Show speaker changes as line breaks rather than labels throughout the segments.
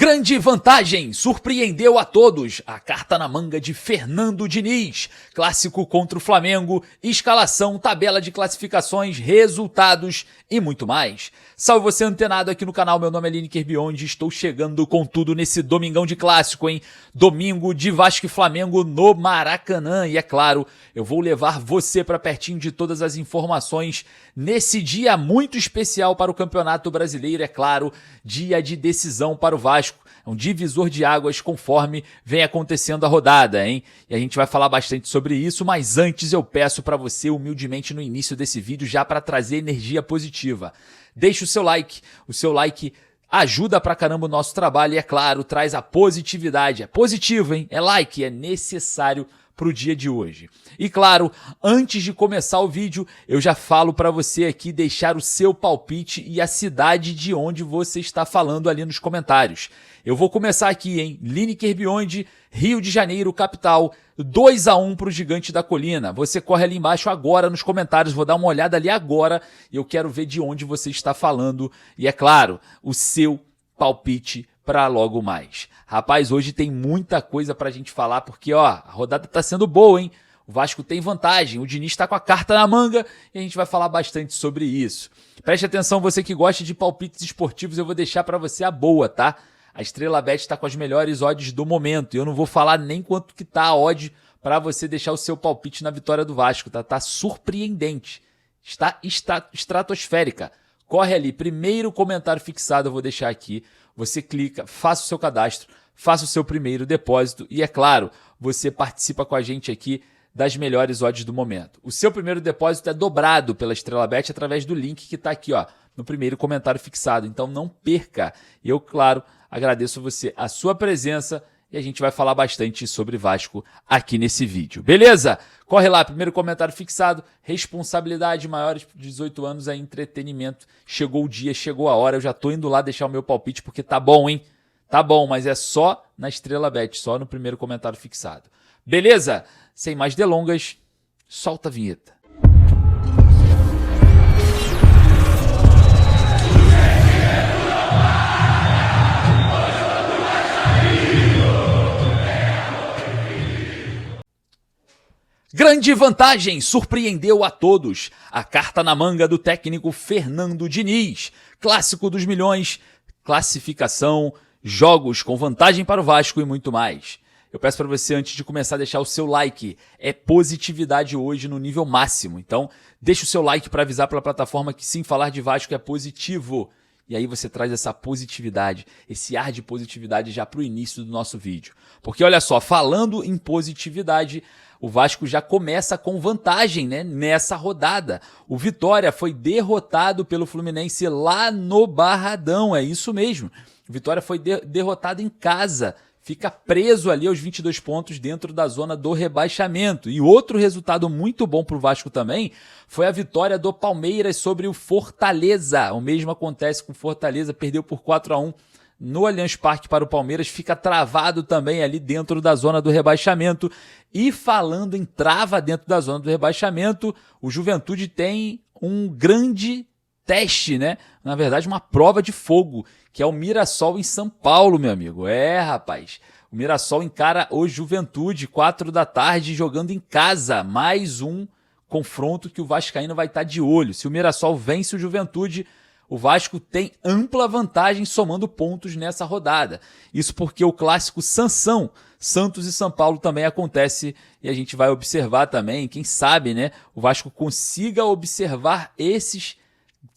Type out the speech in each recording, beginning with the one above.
Grande vantagem, surpreendeu a todos. A carta na manga de Fernando Diniz. Clássico contra o Flamengo, escalação, tabela de classificações, resultados e muito mais. Salve você antenado aqui no canal, meu nome é Lineker Beyond e estou chegando com tudo nesse domingão de clássico, hein? Domingo de Vasco e Flamengo no Maracanã. E é claro, eu vou levar você para pertinho de todas as informações nesse dia muito especial para o Campeonato Brasileiro, é claro, dia de decisão para o Vasco. É um divisor de águas conforme vem acontecendo a rodada, hein? E a gente vai falar bastante sobre isso, mas antes eu peço para você humildemente no início desse vídeo já para trazer energia positiva. Deixe o seu like ajuda pra caramba o nosso trabalho e é claro, traz a positividade. É positivo, hein? É like, é necessário pro dia de hoje. E claro, antes de começar o vídeo, eu já falo para você aqui deixar o seu palpite e a cidade de onde você está falando ali nos comentários. Eu vou começar aqui, hein? Lineker Beyond, Rio de Janeiro, capital, 2-1 pro Gigante da Colina. Você corre ali embaixo agora nos comentários, vou dar uma olhada ali agora e eu quero ver de onde você está falando. E é claro, o seu palpite para logo mais. Rapaz, hoje tem muita coisa pra gente falar, porque ó, a rodada tá sendo boa, hein? O Vasco tem vantagem, o Diniz tá com a carta na manga e a gente vai falar bastante sobre isso. Preste atenção, você que gosta de palpites esportivos, eu vou deixar pra você a boa, tá? A Estrela Bet tá com as melhores odds do momento e eu não vou falar nem quanto que tá a odd pra você deixar o seu palpite na vitória do Vasco, tá? Tá surpreendente, está estratosférica. Corre ali, primeiro comentário fixado eu vou deixar aqui. Você clica, faça o seu cadastro, faça o seu primeiro depósito e, é claro, você participa com a gente aqui das melhores odds do momento. O seu primeiro depósito é dobrado pela Estrela Bet através do link que está aqui, ó, no primeiro comentário fixado. Então não perca. E eu, claro, agradeço você a sua presença e a gente vai falar bastante sobre Vasco aqui nesse vídeo. Beleza? Corre lá, primeiro comentário fixado, responsabilidade, maiores de 18 anos é entretenimento. Chegou o dia, chegou a hora, eu já tô indo lá deixar o meu palpite porque tá bom, hein? Tá bom, mas é só na Estrela Bet, só no primeiro comentário fixado. Beleza? Sem mais delongas, solta a vinheta. Grande vantagem, surpreendeu a todos. A carta na manga do técnico Fernando Diniz. Clássico dos milhões, classificação, jogos com vantagem para o Vasco e muito mais. Eu peço para você, antes de começar, deixar o seu like. É positividade hoje no nível máximo. Então, deixa o seu like para avisar para a plataforma que sim, falar de Vasco é positivo. E aí você traz essa positividade, esse ar de positividade já para o início do nosso vídeo. Porque olha só, falando em positividade, o Vasco já começa com vantagem, né, nessa rodada. O Vitória foi derrotado pelo Fluminense lá no Barradão, é isso mesmo. O Vitória foi derrotado em casa, fica preso ali aos 22 pontos dentro da zona do rebaixamento. E outro resultado muito bom para o Vasco também foi a vitória do Palmeiras sobre o Fortaleza. O mesmo acontece com o Fortaleza, perdeu por 4-1 no Allianz Parque para o Palmeiras, fica travado também ali dentro da zona do rebaixamento. E falando em trava dentro da zona do rebaixamento, o Juventude tem um grande teste, né? Na verdade, uma prova de fogo, que é o Mirassol em São Paulo, meu amigo. É, rapaz. O Mirassol encara o Juventude, 4 da tarde, jogando em casa. Mais um confronto que o vascaíno vai estar de olho. Se o Mirassol vence o Juventude, o Vasco tem ampla vantagem somando pontos nessa rodada. Isso porque o clássico Sansão, Santos e São Paulo também acontece e a gente vai observar também, quem sabe, né, o Vasco consiga observar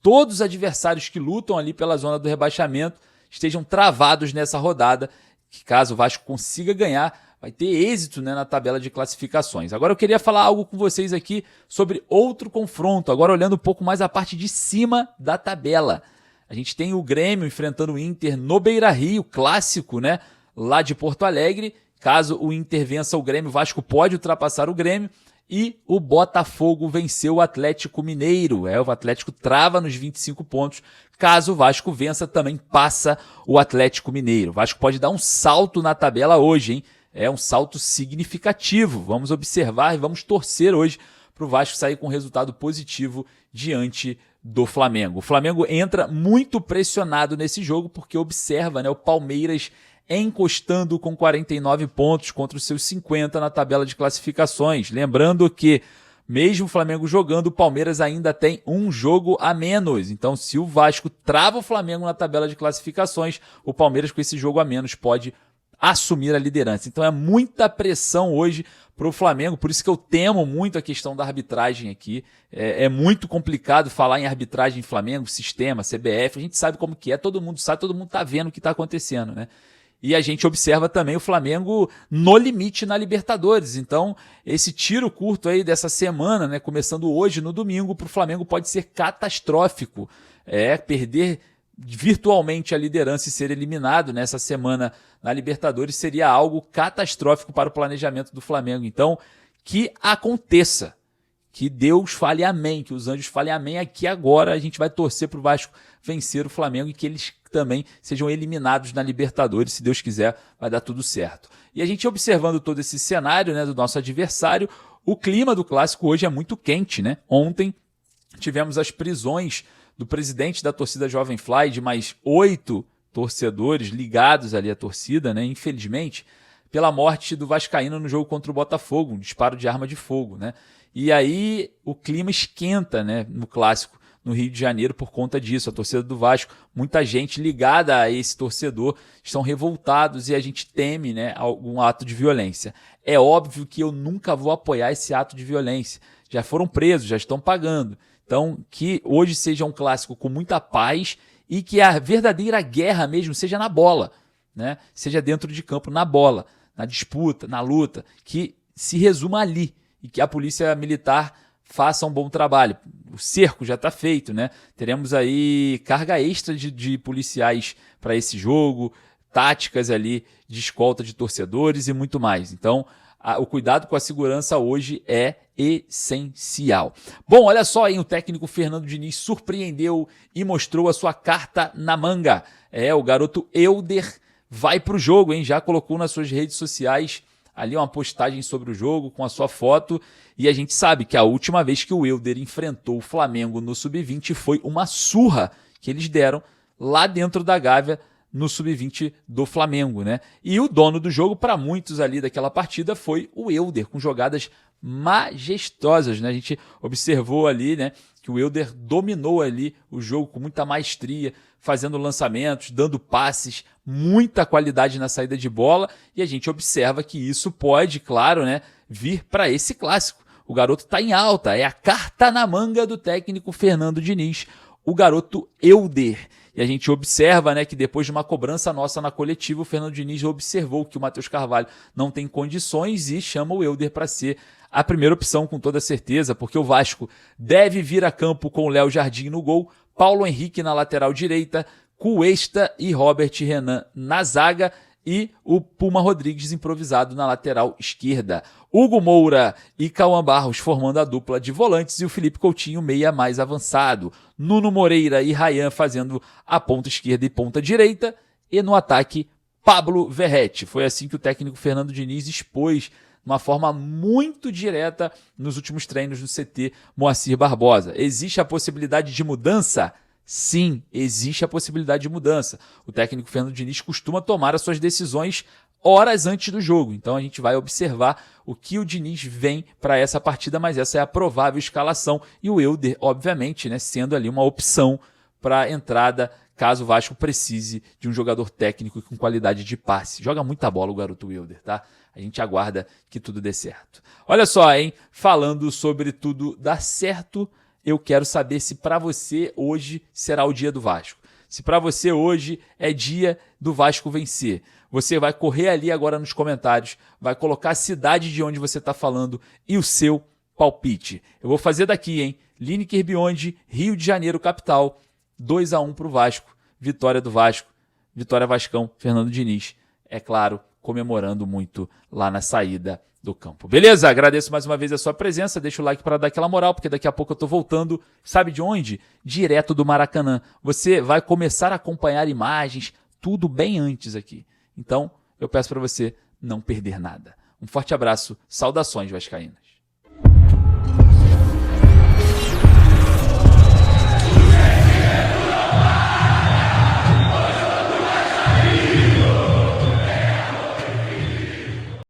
todos os adversários que lutam ali pela zona do rebaixamento estejam travados nessa rodada, que caso o Vasco consiga ganhar, vai ter êxito, né, na tabela de classificações. Agora eu queria falar algo com vocês aqui sobre outro confronto, agora olhando um pouco mais a parte de cima da tabela. A gente tem o Grêmio enfrentando o Inter no Beira-Rio, clássico, né, lá de Porto Alegre. Caso o Inter vença o Grêmio, o Vasco pode ultrapassar o Grêmio. E o Botafogo venceu o Atlético Mineiro. O Atlético trava nos 25 pontos. Caso o Vasco vença, também passa o Atlético Mineiro. O Vasco pode dar um salto na tabela hoje, hein? É um salto significativo. Vamos observar e vamos torcer hoje para o Vasco sair com um resultado positivo diante do Flamengo. O Flamengo entra muito pressionado nesse jogo porque observa, né, o Palmeiras encostando com 49 pontos contra os seus 50 na tabela de classificações. Lembrando que mesmo o Flamengo jogando, o Palmeiras ainda tem um jogo a menos. Então, se o Vasco trava o Flamengo na tabela de classificações, o Palmeiras com esse jogo a menos pode assumir a liderança. Então é muita pressão hoje para o Flamengo, por isso que eu temo muito a questão da arbitragem aqui. É muito complicado falar em arbitragem em Flamengo, sistema, CBF, a gente sabe como que é, todo mundo sabe, todo mundo está vendo o que está acontecendo, né? E a gente observa também o Flamengo no limite na Libertadores. Então, esse tiro curto aí dessa semana, né, começando hoje no domingo, para o Flamengo pode ser catastrófico. Perder virtualmente a liderança e ser eliminado nessa semana na Libertadores seria algo catastrófico para o planejamento do Flamengo. Então, que aconteça, que Deus fale amém, que os anjos falem amém aqui agora. A gente vai torcer para o Vasco vencer o Flamengo e que eles também sejam eliminados na Libertadores. Se Deus quiser, vai dar tudo certo. E a gente observando todo esse cenário, né, do nosso adversário, o clima do clássico hoje é muito quente, né? Ontem tivemos as prisões do presidente da torcida Jovem Fly, de mais 8 torcedores ligados ali à torcida, né? Infelizmente, pela morte do vascaíno no jogo contra o Botafogo, um disparo de arma de fogo, né? E aí o clima esquenta, né, no clássico no Rio de Janeiro por conta disso. A torcida do Vasco, muita gente ligada a esse torcedor, estão revoltados e a gente teme, né, algum ato de violência. É óbvio que eu nunca vou apoiar esse ato de violência. Já foram presos, já estão pagando. Então, que hoje seja um clássico com muita paz e que a verdadeira guerra mesmo seja na bola, né? Seja dentro de campo, na bola, na disputa, na luta, que se resuma ali e que a polícia militar faça um bom trabalho. O cerco já está feito, né? Teremos aí carga extra de policiais para esse jogo, táticas ali de escolta de torcedores e muito mais. Então, o cuidado com a segurança hoje é essencial. Bom, olha só, hein? O técnico Fernando Diniz surpreendeu e mostrou a sua carta na manga. O garoto Elder vai para o jogo, hein? Já colocou nas suas redes sociais ali uma postagem sobre o jogo com a sua foto. E a gente sabe que a última vez que o Elder enfrentou o Flamengo no Sub-20 foi uma surra que eles deram lá dentro da Gávea no Sub-20 do Flamengo, né? E o dono do jogo, para muitos ali daquela partida, foi o Elder, com jogadas majestosas, né? A gente observou ali, né, que o Elder dominou ali o jogo com muita maestria, fazendo lançamentos, dando passes, muita qualidade na saída de bola, e a gente observa que isso pode, claro, né, vir para esse clássico. O garoto está em alta, é a carta na manga do técnico Fernando Diniz, o garoto Elder. E a gente observa, né, que depois de uma cobrança nossa na coletiva, o Fernando Diniz observou que o Matheus Carvalho não tem condições e chama o Elder para ser a primeira opção, com toda certeza, porque o Vasco deve vir a campo com o Léo Jardim no gol, Paulo Henrique na lateral direita, Cuesta e Robert Renan na zaga e o Puma Rodrigues improvisado na lateral esquerda. Hugo Moura e Cauã Barros formando a dupla de volantes e o Felipe Coutinho meia mais avançado. Nuno Moreira e Ryan fazendo a ponta esquerda e ponta direita. E no ataque, Pablo Verrete. Foi assim que o técnico Fernando Diniz expôs de uma forma muito direta nos últimos treinos do CT Moacir Barbosa. Existe a possibilidade de mudança? Sim, existe a possibilidade de mudança. O técnico Fernando Diniz costuma tomar as suas decisões horas antes do jogo. Então a gente vai observar o que o Diniz vem para essa partida, mas essa é a provável escalação. E o Elder, obviamente, né, sendo ali uma opção para a entrada, caso o Vasco precise de um jogador técnico com qualidade de passe. Joga muita bola o garoto Elder, tá? A gente aguarda que tudo dê certo. Olha só, hein? Falando sobre tudo dar certo, eu quero saber se para você hoje será o dia do Vasco. Se para você hoje é dia do Vasco vencer. Você vai correr ali agora nos comentários, vai colocar a cidade de onde você está falando e o seu palpite. Eu vou fazer daqui, hein? Lineker Beyond, Rio de Janeiro, capital. 2-1 para o Vasco. Vitória do Vasco. Vitória Vascão, Fernando Diniz. É claro, comemorando muito lá na saída do campo. Beleza? Agradeço mais uma vez a sua presença. Deixa o like para dar aquela moral, porque daqui a pouco eu tô voltando. Sabe de onde? Direto do Maracanã. Você vai começar a acompanhar imagens, tudo bem antes aqui. Então, eu peço para você não perder nada. Um forte abraço. Saudações vascaínas.